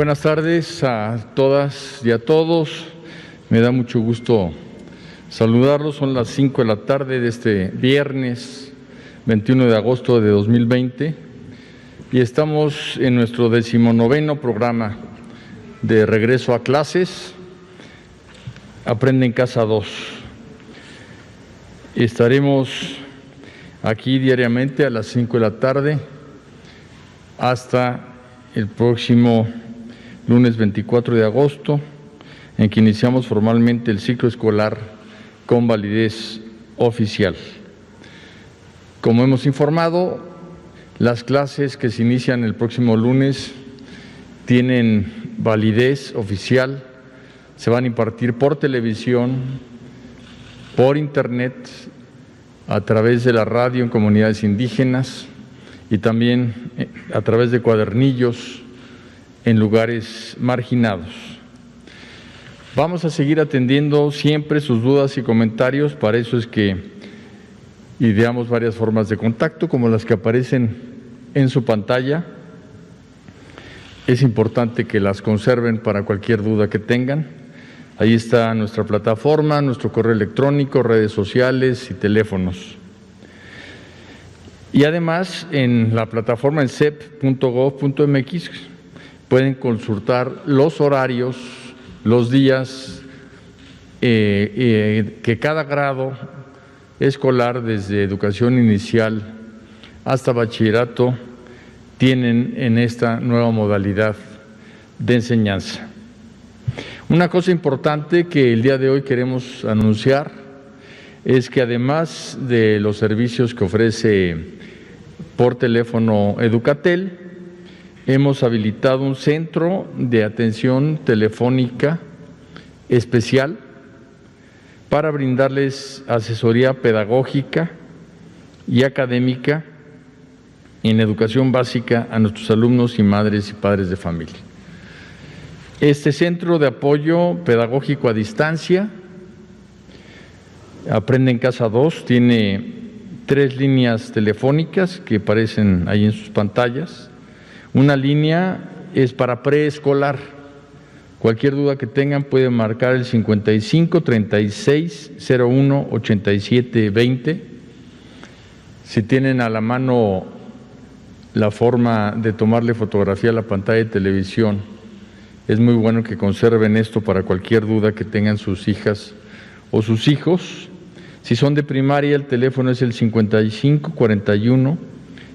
Buenas tardes a todas y a todos. Me da mucho gusto saludarlos. Son las 5 de la tarde de este viernes 21 de agosto de 2020 y estamos en nuestro 19º programa de regreso a clases. Aprende en Casa 2. Estaremos aquí diariamente a las 5 de la tarde hasta el próximo lunes 24 de agosto, en que iniciamos formalmente el ciclo escolar con validez oficial. Como hemos informado, las clases que se inician el próximo lunes tienen validez oficial, se van a impartir por televisión, por internet, a través de la radio en comunidades indígenas y también a través de cuadernillos en lugares marginados. Vamos a seguir atendiendo siempre sus dudas y comentarios, para eso es que ideamos varias formas de contacto, como las que aparecen en su pantalla. Es importante que las conserven para cualquier duda que tengan. Ahí está nuestra plataforma, nuestro correo electrónico, redes sociales y teléfonos. Y además, en la plataforma en cep.gov.mx pueden consultar los horarios, los días que cada grado escolar, desde educación inicial hasta bachillerato, tienen en esta nueva modalidad de enseñanza. Una cosa importante que el día de hoy queremos anunciar es que además de los servicios que ofrece por teléfono Educatel, hemos habilitado un centro de atención telefónica especial para brindarles asesoría pedagógica y académica en educación básica a nuestros alumnos y madres y padres de familia. Este centro de apoyo pedagógico a distancia, Aprende en Casa 2, tiene 3 líneas telefónicas que aparecen ahí en sus pantallas. Una línea es para preescolar. Cualquier duda que tengan pueden marcar el 55 36 01 87 20. Si tienen a la mano la forma de tomarle fotografía a la pantalla de televisión, es muy bueno que conserven esto para cualquier duda que tengan sus hijas o sus hijos. Si son de primaria, el teléfono es el 55 41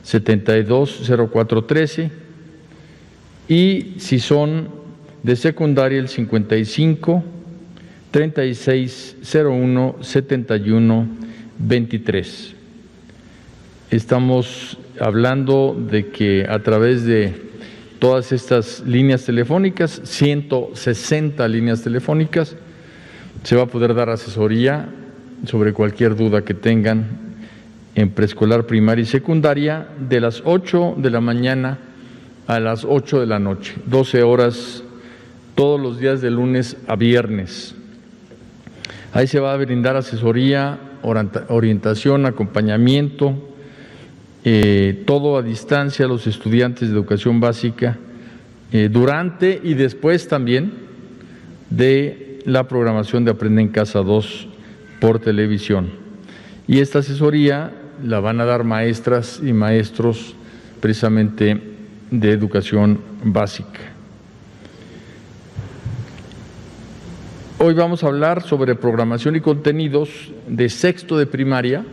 72 04 13, y si son de secundaria, el 55 36 01 71 23. Estamos hablando de que a través de todas estas líneas telefónicas, 160 líneas telefónicas, se va a poder dar asesoría sobre cualquier duda que tengan en preescolar, primaria y secundaria, de las 8 de la mañana a las 8 de la noche, 12 horas todos los días de lunes a viernes. Ahí se va a brindar asesoría, orientación, acompañamiento, todo a distancia a los estudiantes de educación básica, durante y después también de la programación de Aprende en Casa 2 por televisión. Y esta asesoría la van a dar maestras y maestros precisamente de educación básica. Hoy vamos a hablar sobre programación y contenidos de sexto de primaria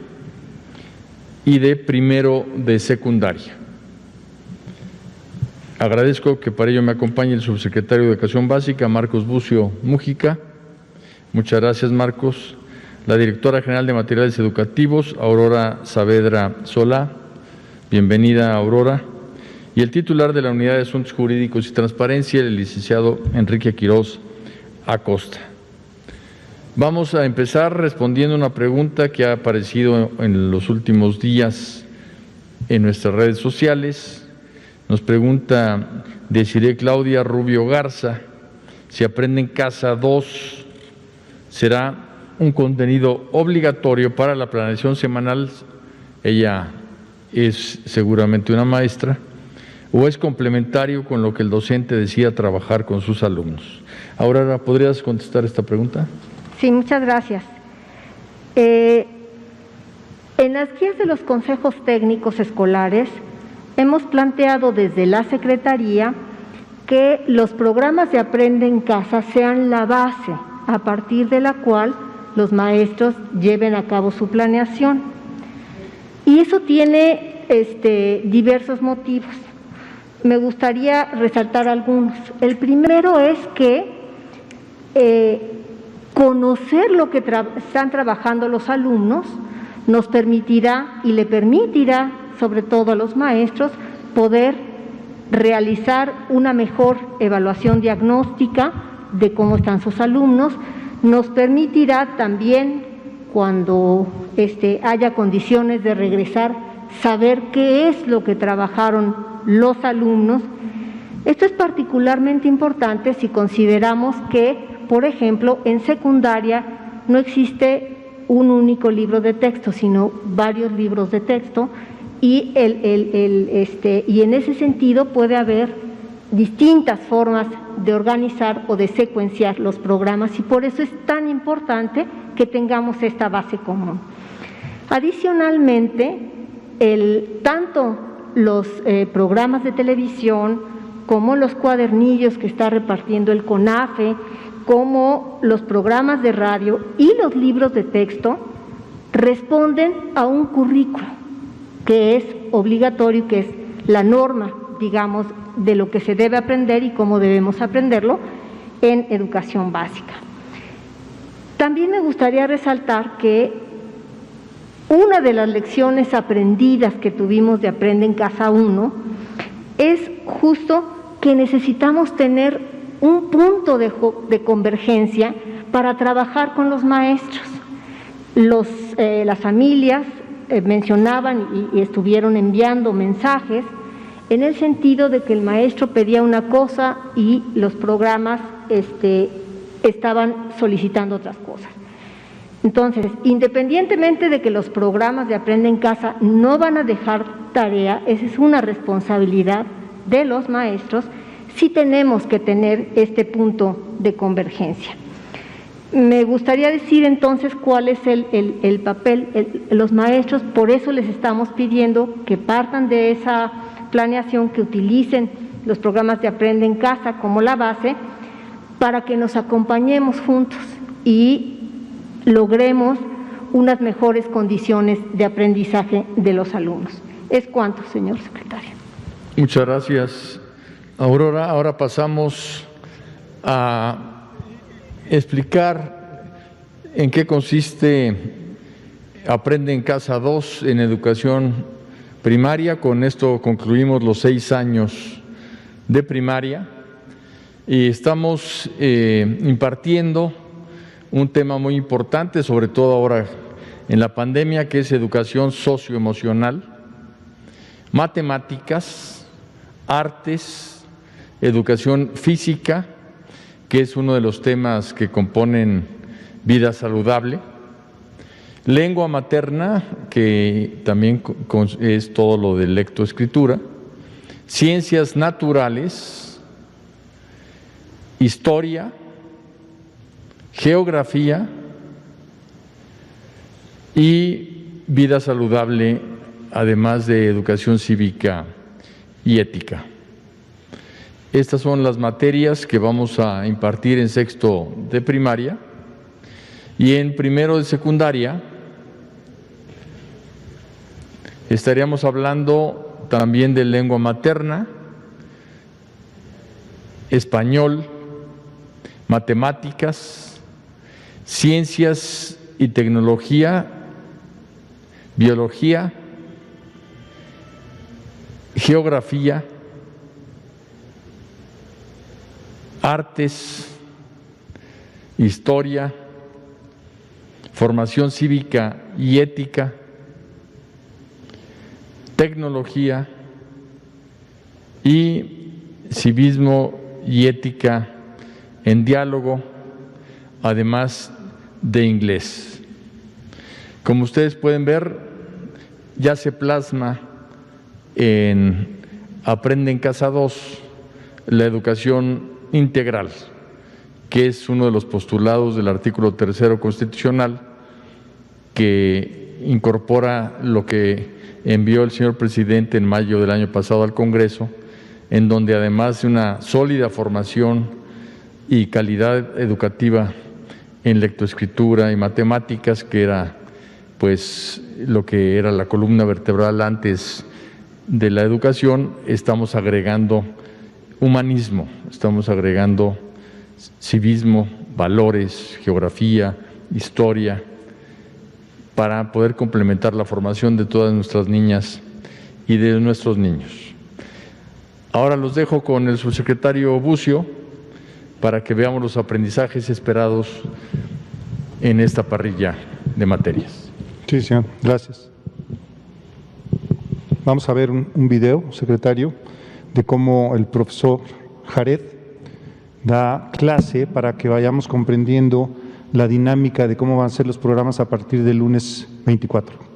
y de primero de secundaria. Agradezco que para ello me acompañe el subsecretario de Educación Básica, Marcos Bucio Mújica. Muchas gracias, Marcos. La directora general de Materiales Educativos, Aurora Saavedra Solá. Bienvenida, Aurora. Y el titular de la Unidad de Asuntos Jurídicos y Transparencia, el licenciado Enrique Quirós Acosta. Vamos a empezar respondiendo una pregunta que ha aparecido en los últimos días en nuestras redes sociales. Nos pregunta Desiree Claudia Rubio Garza si Aprende en Casa 2 será un contenido obligatorio para la planeación semanal. Ella es seguramente una maestra, o es complementario con lo que el docente decida trabajar con sus alumnos? Aurora, ¿podrías contestar esta pregunta? Sí, muchas gracias. En las guías de los consejos técnicos escolares hemos planteado desde la Secretaría que los programas de Aprende en Casa sean la base a partir de la cual los maestros lleven a cabo su planeación. Y eso tiene diversos motivos. Me gustaría resaltar algunos. El primero es que conocer lo que están trabajando los alumnos nos permitirá y le permitirá, sobre todo a los maestros, poder realizar una mejor evaluación diagnóstica de cómo están sus alumnos. Nos permitirá también, cuando haya condiciones de regresar, saber qué es lo que trabajaron los alumnos. Esto es particularmente importante si consideramos que, por ejemplo, en secundaria no existe un único libro de texto, sino varios libros de texto, y en ese sentido puede haber distintas formas de organizar o de secuenciar los programas, y por eso es tan importante que tengamos esta base común. Adicionalmente, tanto los programas de televisión como los cuadernillos que está repartiendo el CONAFE, como los programas de radio y los libros de texto responden a un currículo que es obligatorio, que es la norma, digamos, de lo que se debe aprender y cómo debemos aprenderlo en educación básica. También me gustaría resaltar que una de las lecciones aprendidas que tuvimos de Aprende en Casa 1 es justo que necesitamos tener un punto de convergencia para trabajar con los maestros. Las familias mencionaban y estuvieron enviando mensajes en el sentido de que el maestro pedía una cosa y los programas estaban solicitando otras cosas. Entonces, independientemente de que los programas de Aprende en Casa no van a dejar tarea, esa es una responsabilidad de los maestros, sí tenemos que tener este punto de convergencia. Me gustaría decir entonces cuál es el papel, los maestros, por eso les estamos pidiendo que partan de esa planeación, que utilicen los programas de Aprende en Casa como la base, para que nos acompañemos juntos y logremos unas mejores condiciones de aprendizaje de los alumnos. Es cuanto, señor secretario. Muchas gracias, Aurora. Ahora pasamos a explicar en qué consiste Aprende en Casa 2 en educación primaria. Con esto concluimos los 6 años de primaria y estamos impartiendo un tema muy importante, sobre todo ahora en la pandemia, que es educación socioemocional, matemáticas, artes, educación física, que es uno de los temas que componen vida saludable, lengua materna, que también es todo lo de lectoescritura, ciencias naturales, historia, geografía y vida saludable, además de educación cívica y ética. Estas son las materias que vamos a impartir en sexto de primaria, y en primero de secundaria estaríamos hablando también de lengua materna, español, matemáticas, ciencias y tecnología, biología, geografía, artes, historia, formación cívica y ética, tecnología y civismo y ética en diálogo, además de inglés. Como ustedes pueden ver, ya se plasma en Aprende en Casa 2, la educación integral, que es uno de los postulados del artículo 3 constitucional, que incorpora lo que envió el señor presidente en mayo del año pasado al Congreso, en donde además de una sólida formación y calidad educativa en lectoescritura y matemáticas, que era pues lo que era la columna vertebral antes de la educación, estamos agregando humanismo, estamos agregando civismo, valores, geografía, historia, para poder complementar la formación de todas nuestras niñas y de nuestros niños. Ahora los dejo con el subsecretario Bucio para que veamos los aprendizajes esperados en esta parrilla de materias. Sí, señor. Gracias. Vamos a ver un video, secretario, de cómo el profesor Jared da clase para que vayamos comprendiendo la dinámica de cómo van a ser los programas a partir del lunes 24.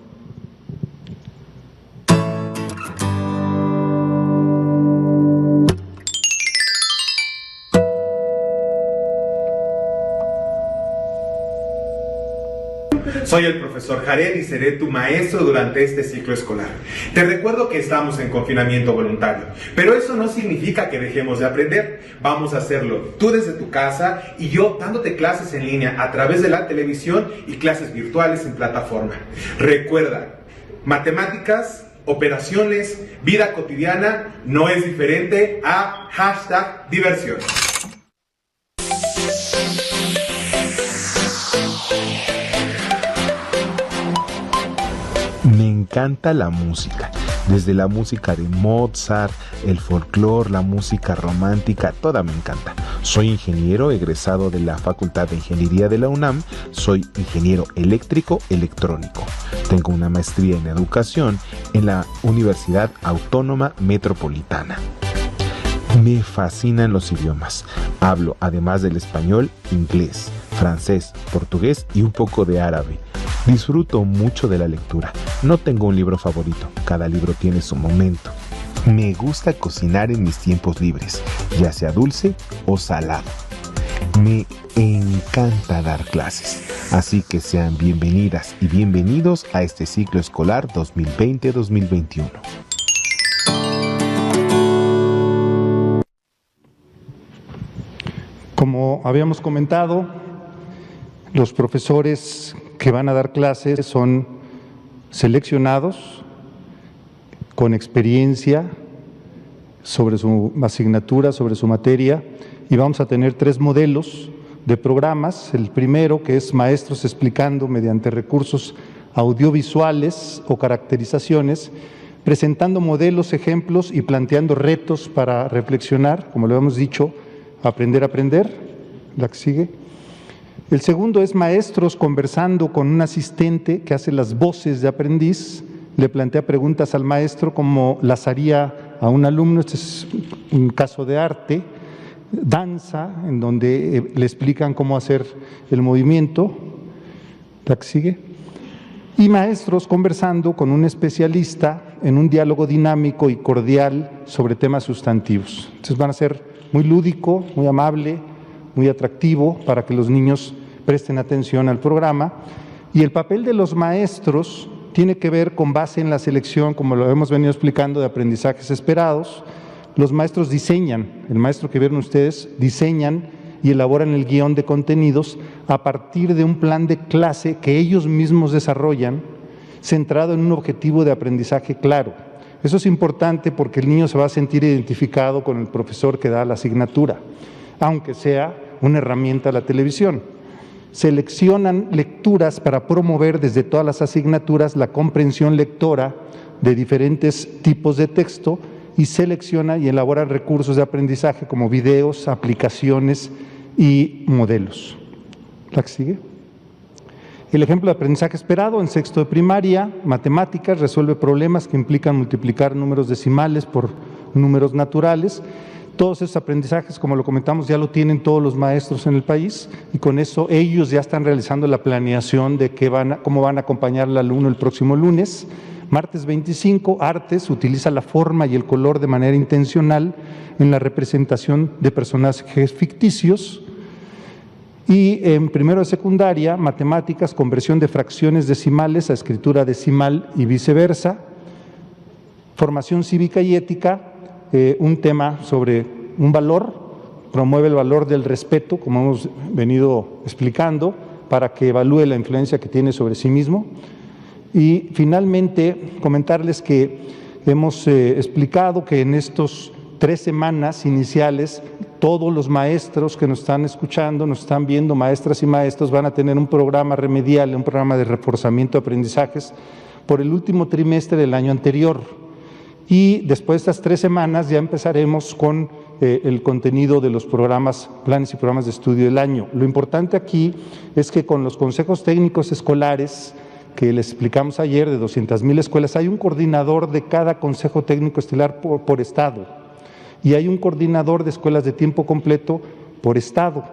Soy el profesor Jared y seré tu maestro durante este ciclo escolar. Te recuerdo que estamos en confinamiento voluntario, pero eso no significa que dejemos de aprender. Vamos a hacerlo tú desde tu casa y yo dándote clases en línea a través de la televisión y clases virtuales en plataforma. Recuerda, matemáticas, operaciones, vida cotidiana no es diferente a #diversión. Me encanta la música, desde la música de Mozart, el folclore, la música romántica, toda me encanta. Soy ingeniero egresado de la Facultad de Ingeniería de la UNAM, soy ingeniero eléctrico electrónico. Tengo una maestría en educación en la Universidad Autónoma Metropolitana. Me fascinan los idiomas. Hablo, además del español, inglés, francés, portugués y un poco de árabe. Disfruto mucho de la lectura. No tengo un libro favorito, cada libro tiene su momento. Me gusta cocinar en mis tiempos libres, ya sea dulce o salado. Me encanta dar clases, así que sean bienvenidas y bienvenidos a este ciclo escolar 2020-2021. Como habíamos comentado, los profesores que van a dar clases son seleccionados con experiencia sobre su asignatura, sobre su materia, y vamos a tener 3 modelos de programas. El primero, que es maestros explicando mediante recursos audiovisuales o caracterizaciones, presentando modelos, ejemplos y planteando retos para reflexionar, como lo hemos dicho, aprender a aprender, la que sigue. El segundo es maestros conversando con un asistente que hace las voces de aprendiz, le plantea preguntas al maestro como las haría a un alumno. Este es un caso de arte, danza, en donde le explican cómo hacer el movimiento, la que sigue. Y maestros conversando con un especialista en un diálogo dinámico y cordial sobre temas sustantivos. Entonces van a ser muy lúdico, muy amable, muy atractivo para que los niños presten atención al programa. Y el papel de los maestros tiene que ver con base en la selección, como lo hemos venido explicando, de aprendizajes esperados. Los maestros diseñan, el maestro que vieron ustedes, diseñan y elaboran el guión de contenidos a partir de un plan de clase que ellos mismos desarrollan, centrado en un objetivo de aprendizaje claro. Eso es importante porque el niño se va a sentir identificado con el profesor que da la asignatura, aunque sea una herramienta la televisión. Seleccionan lecturas para promover desde todas las asignaturas la comprensión lectora de diferentes tipos de texto y selecciona y elabora recursos de aprendizaje como videos, aplicaciones y modelos. ¿La que sigue? El ejemplo de aprendizaje esperado en sexto de primaria, matemáticas, resuelve problemas que implican multiplicar números decimales por números naturales. Todos esos aprendizajes, como lo comentamos, ya lo tienen todos los maestros en el país y con eso ellos ya están realizando la planeación de cómo van a acompañar al alumno el próximo lunes. Martes 25, artes, utiliza la forma y el color de manera intencional en la representación de personajes ficticios. Y en primero de secundaria, matemáticas, conversión de fracciones decimales a escritura decimal y viceversa. Formación cívica y ética, un tema sobre un valor, promueve el valor del respeto, como hemos venido explicando, para que evalúe la influencia que tiene sobre sí mismo. Y finalmente, comentarles que hemos explicado que en estos 3 semanas iniciales, todos los maestros que nos están escuchando, nos están viendo, maestras y maestros, van a tener un programa remedial, un programa de reforzamiento de aprendizajes por el último trimestre del año anterior. Y después de estas 3 semanas ya empezaremos con el contenido de los programas, planes y programas de estudio del año. Lo importante aquí es que con los consejos técnicos escolares que les explicamos ayer de 200,000 escuelas, hay un coordinador de cada consejo técnico estelar por estado. Y hay un coordinador de escuelas de tiempo completo por estado.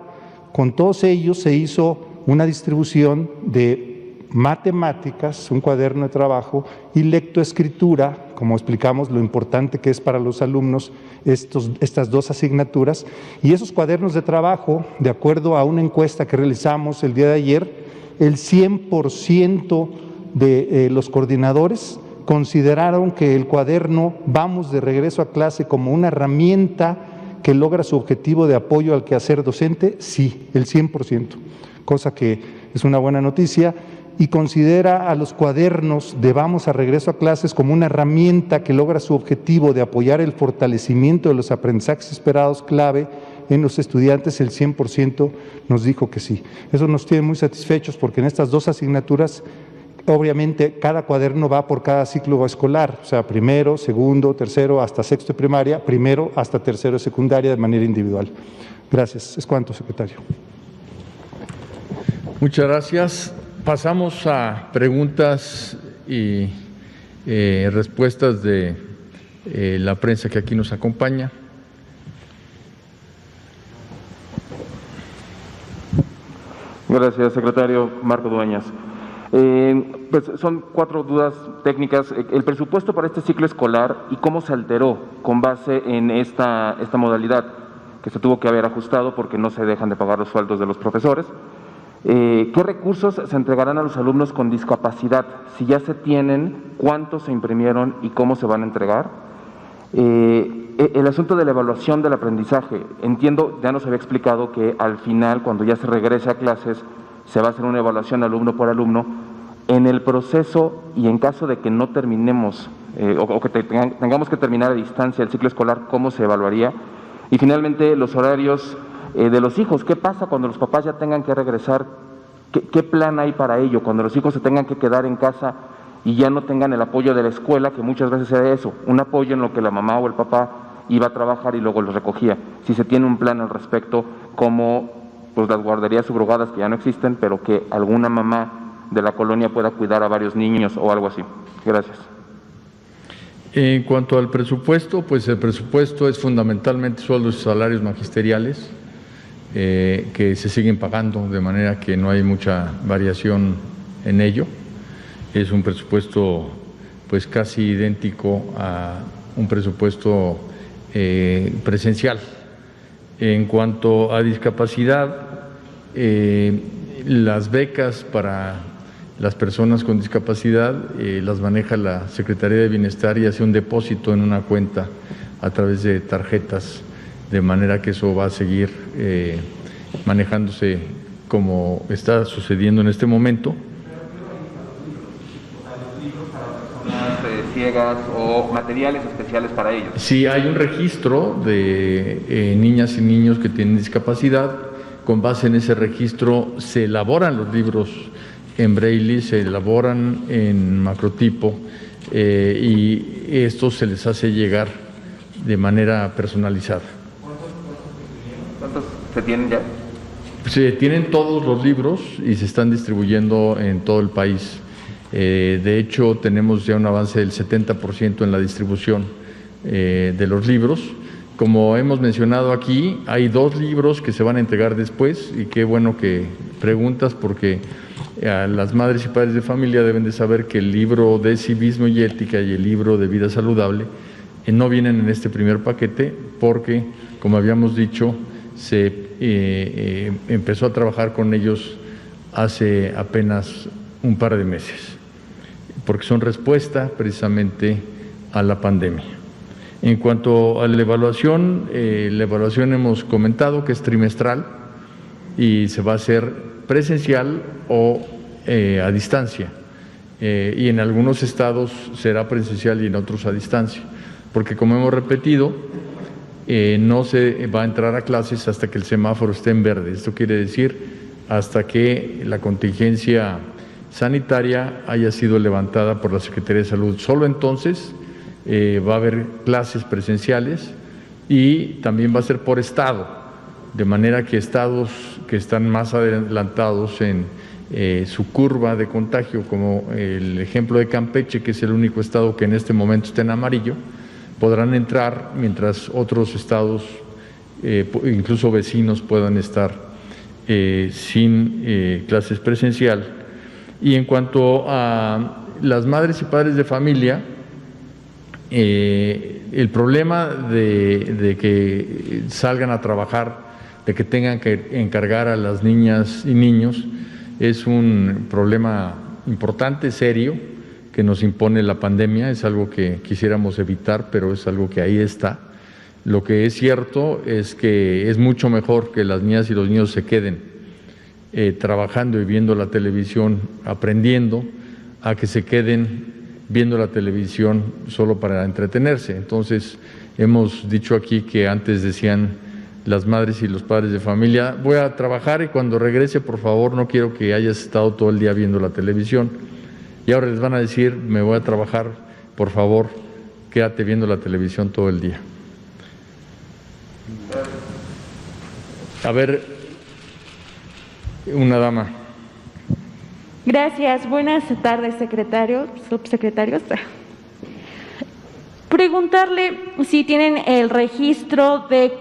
Con todos ellos se hizo una distribución de matemáticas, un cuaderno de trabajo, y lectoescritura, como explicamos lo importante que es para los alumnos estas 2 asignaturas. Y esos cuadernos de trabajo, de acuerdo a una encuesta que realizamos el día de ayer, el 100% de los coordinadores consideraron que el cuaderno Vamos de regreso a clase como una herramienta que logra su objetivo de apoyo al quehacer docente. Sí, el 100%, cosa que es una buena noticia, y considera a los cuadernos de Vamos a regreso a clases como una herramienta que logra su objetivo de apoyar el fortalecimiento de los aprendizajes esperados clave en los estudiantes. El 100% nos dijo que sí. Eso nos tiene muy satisfechos porque en estas 2 asignaturas, obviamente, cada cuaderno va por cada ciclo escolar, o sea, primero, segundo, tercero, hasta sexto de primaria, primero hasta tercero de secundaria de manera individual. Gracias. Es cuanto, secretario. Muchas gracias. Pasamos a preguntas y respuestas de la prensa que aquí nos acompaña. Gracias, secretario. Marco Dueñas. Pues son 4 dudas técnicas. El presupuesto para este ciclo escolar y cómo se alteró con base en esta modalidad, que se tuvo que haber ajustado porque no se dejan de pagar los sueldos de los profesores. ¿Qué recursos se entregarán a los alumnos con discapacidad? Si ya se tienen, ¿cuántos se imprimieron y cómo se van a entregar? El asunto de la evaluación del aprendizaje. Entiendo, ya nos había explicado que al final, cuando ya se regrese a clases, se va a hacer una evaluación alumno por alumno. En el proceso y en caso de que no terminemos o que tengamos que terminar a distancia el ciclo escolar, ¿cómo se evaluaría? Y finalmente, los horarios de los hijos. ¿Qué pasa cuando los papás ya tengan que regresar? ¿Qué plan hay para ello? Cuando los hijos se tengan que quedar en casa y ya no tengan el apoyo de la escuela, que muchas veces era eso, un apoyo en lo que la mamá o el papá iba a trabajar y luego los recogía. Si se tiene un plan al respecto, como pues las guarderías subrogadas que ya no existen, pero que alguna mamá de la colonia pueda cuidar a varios niños o algo así. Gracias. En cuanto al presupuesto, pues el presupuesto es fundamentalmente sueldos y salarios magisteriales que se siguen pagando, de manera que no hay mucha variación en ello. Es un presupuesto pues casi idéntico a un presupuesto presencial. En cuanto a discapacidad, las becas para las personas con discapacidad las maneja la Secretaría de Bienestar y hace un depósito en una cuenta a través de tarjetas, de manera que eso va a seguir manejándose como está sucediendo en este momento. Ciegas o materiales especiales para ellos. Sí, hay un registro de niñas y niños que tienen discapacidad. Con base en ese registro se elaboran los libros en braille, se elaboran en macrotipo y esto se les hace llegar de manera personalizada. ¿Cuántos se tienen ya? Se tienen todos los libros y se están distribuyendo en todo el país. De hecho, tenemos ya un avance del 70% en la distribución de los libros. Como hemos mencionado aquí, hay 2 libros que se van a entregar después y qué bueno que preguntas porque Las madres y padres de familia deben de saber que el libro de civismo y ética y el libro de vida saludable no vienen en este primer paquete porque, como habíamos dicho, se empezó a trabajar con ellos hace apenas un par de meses, porque son respuesta precisamente a la pandemia. En cuanto a la evaluación hemos comentado que es trimestral y se va a hacer presencial o a distancia, y en algunos estados será presencial y en otros a distancia, porque como hemos repetido, no se va a entrar a clases hasta que el semáforo esté en verde. Esto quiere decir hasta que la contingencia sanitaria haya sido levantada por la Secretaría de Salud. Solo entonces va a haber clases presenciales y también va a ser por estado, de manera que estados que están más adelantados en su curva de contagio, como el ejemplo de Campeche, que es el único estado que en este momento está en amarillo, podrán entrar, mientras otros estados, incluso vecinos, puedan estar sin clases presencial. Y en cuanto a las madres y padres de familia, el problema de que salgan a trabajar, de que tengan que encargar a las niñas y niños, es un problema importante, serio, que nos impone la pandemia. Es algo que quisiéramos evitar, pero es algo que ahí está. Lo que es cierto es que es mucho mejor que las niñas y los niños se queden trabajando y viendo la televisión, aprendiendo, a que se queden viendo la televisión solo para entretenerse. Entonces, hemos dicho aquí que antes decían las madres y los padres de familia, voy a trabajar y cuando regrese, por favor, no quiero que hayas estado todo el día viendo la televisión. Y ahora les van a decir, me voy a trabajar, por favor, quédate viendo la televisión todo el día. A ver, una dama. Gracias. Buenas tardes, secretario, subsecretarios. Preguntarle si tienen el registro del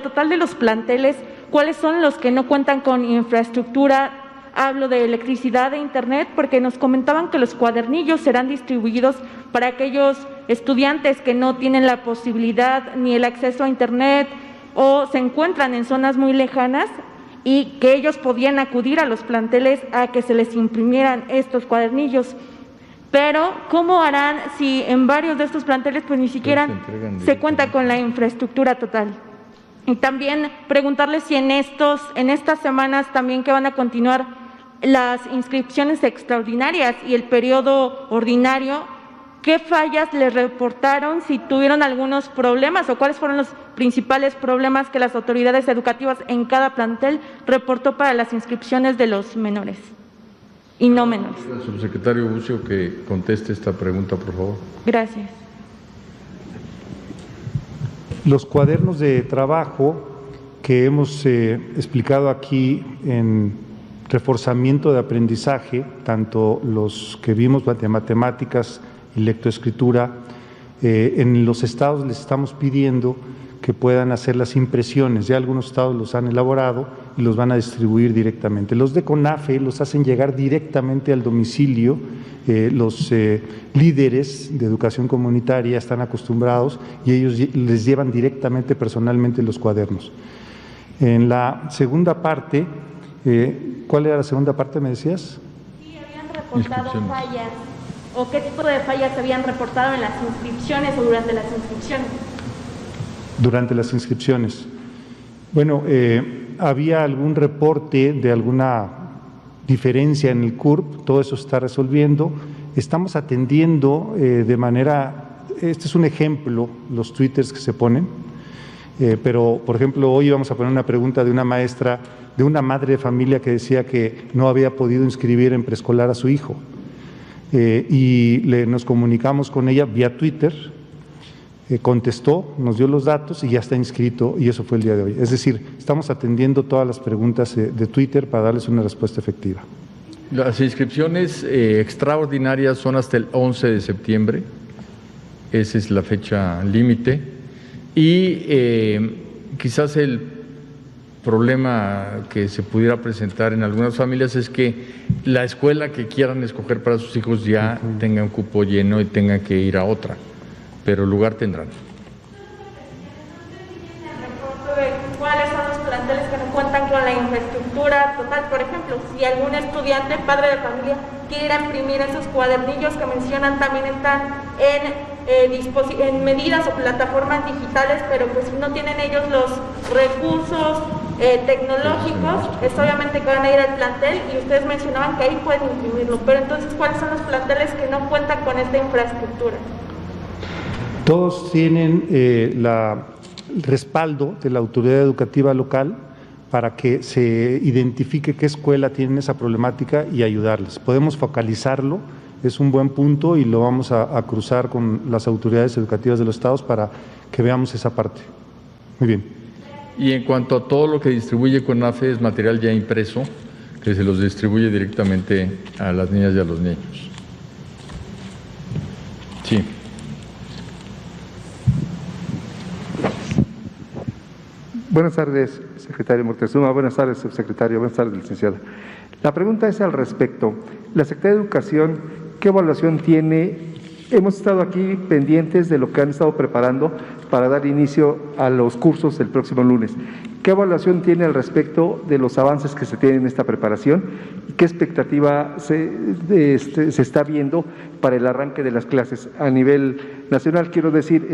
total de los planteles, cuáles son los que no cuentan con infraestructura. Hablo de electricidad e internet, porque nos comentaban que los cuadernillos serán distribuidos para aquellos estudiantes que no tienen la posibilidad ni el acceso a internet o se encuentran en zonas muy lejanas y que ellos podían acudir a los planteles a que se les imprimieran estos cuadernillos. Pero, ¿cómo harán si en varios de estos planteles pues ni siquiera se cuenta con la infraestructura total? Y también preguntarles si en estas semanas también que van a continuar las inscripciones extraordinarias y el periodo ordinario, ¿qué fallas les reportaron? Si tuvieron algunos problemas o cuáles fueron los principales problemas que las autoridades educativas en cada plantel reportó para las inscripciones de los menores y no menores. El subsecretario Bucio que conteste esta pregunta, por favor. Gracias. Los cuadernos de trabajo que hemos explicado aquí en reforzamiento de aprendizaje, tanto los que vimos de matemáticas y lectoescritura, en los estados les estamos pidiendo que puedan hacer las impresiones. Ya algunos estados los han elaborado y los van a distribuir directamente. Los de CONAFE los hacen llegar directamente al domicilio. Los líderes de educación comunitaria están acostumbrados y ellos les llevan directamente, personalmente, los cuadernos. En la segunda parte, ¿cuál era la segunda parte, me decías? Sí, habían reportado fallas, o qué tipo de fallas habían reportado en las inscripciones o durante las inscripciones. Durante las inscripciones. Bueno, había algún reporte de alguna diferencia en el CURP, todo eso se está resolviendo. Estamos atendiendo de manera, este es un ejemplo, los twitters que se ponen, pero por ejemplo hoy vamos a poner una pregunta de una maestra, de una madre de familia que decía que no había podido inscribir en preescolar a su hijo y nos comunicamos con ella vía Twitter. Contestó, nos dio los datos y ya está inscrito y eso fue el día de hoy. Es decir, estamos atendiendo todas las preguntas de Twitter para darles una respuesta efectiva. Las inscripciones extraordinarias son hasta el 11 de septiembre, esa es la fecha límite y quizás el problema que se pudiera presentar en algunas familias es que la escuela que quieran escoger para sus hijos ya tenga un cupo lleno y tengan que ir a otra, pero lugar tendrán. ¿Cuáles son los planteles que no cuentan con la infraestructura total? Por ejemplo, si algún estudiante, padre de familia, quiere imprimir esos cuadernillos que mencionan, también están en medidas o plataformas digitales, pero pues no tienen ellos los recursos tecnológicos, es obviamente que van a ir al plantel, y ustedes mencionaban que ahí pueden imprimirlo, pero entonces, ¿cuáles son los planteles que no cuentan con esta infraestructura? Todos tienen el respaldo de la autoridad educativa local para que se identifique qué escuela tiene esa problemática y ayudarles. Podemos focalizarlo, es un buen punto y lo vamos a cruzar con las autoridades educativas de los estados para que veamos esa parte. Muy bien. Y en cuanto a todo lo que distribuye CONAFE, es material ya impreso, que se los distribuye directamente a las niñas y a los niños. Sí. Buenas tardes, secretario Moctezuma. Buenas tardes, subsecretario. Buenas tardes, licenciada. La pregunta es al respecto. La Secretaría de Educación, ¿qué evaluación tiene? Hemos estado aquí pendientes de lo que han estado preparando para dar inicio a los cursos el próximo lunes. ¿Qué evaluación tiene al respecto de los avances que se tienen en esta preparación? ¿Y qué expectativa se está viendo para el arranque de las clases a nivel nacional? Quiero decir,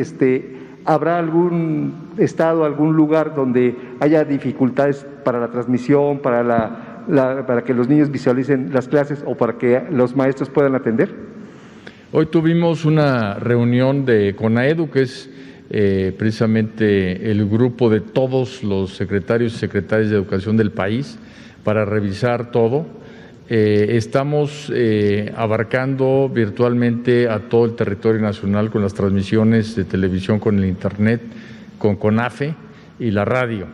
¿habrá algún estado, algún lugar donde haya dificultades para la transmisión, para que los niños visualicen las clases o para que los maestros puedan atender? Hoy tuvimos una reunión de CONAEDU, que es precisamente el grupo de todos los secretarios y secretarias de educación del país, para revisar todo. Estamos abarcando virtualmente a todo el territorio nacional con las transmisiones de televisión, con el internet, con CONAFE y la radio.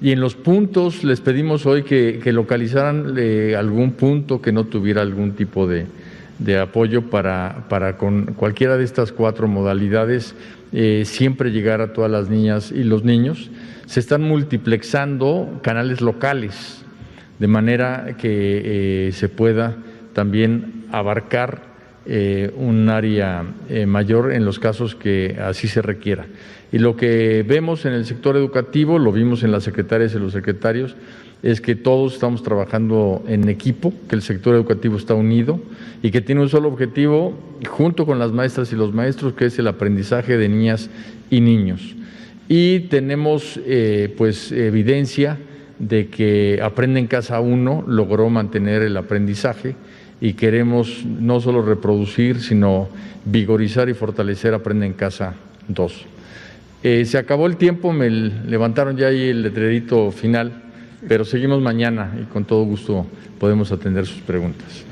Y en los puntos les pedimos hoy que localizaran algún punto que no tuviera algún tipo de apoyo para con cualquiera de estas 4 modalidades siempre llegar a todas las niñas y los niños. Se están multiplexando canales locales, de manera que se pueda también abarcar un área mayor en los casos que así se requiera. Y lo que vemos en el sector educativo, lo vimos en las secretarias y los secretarios, es que todos estamos trabajando en equipo, que el sector educativo está unido y que tiene un solo objetivo, junto con las maestras y los maestros, que es el aprendizaje de niñas y niños. Y tenemos evidencia de que Aprende en Casa 1 logró mantener el aprendizaje, y queremos no solo reproducir, sino vigorizar y fortalecer Aprende en Casa 2. Se acabó el tiempo, me levantaron ya ahí el letrerito final, pero seguimos mañana y con todo gusto podemos atender sus preguntas.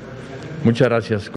Muchas gracias.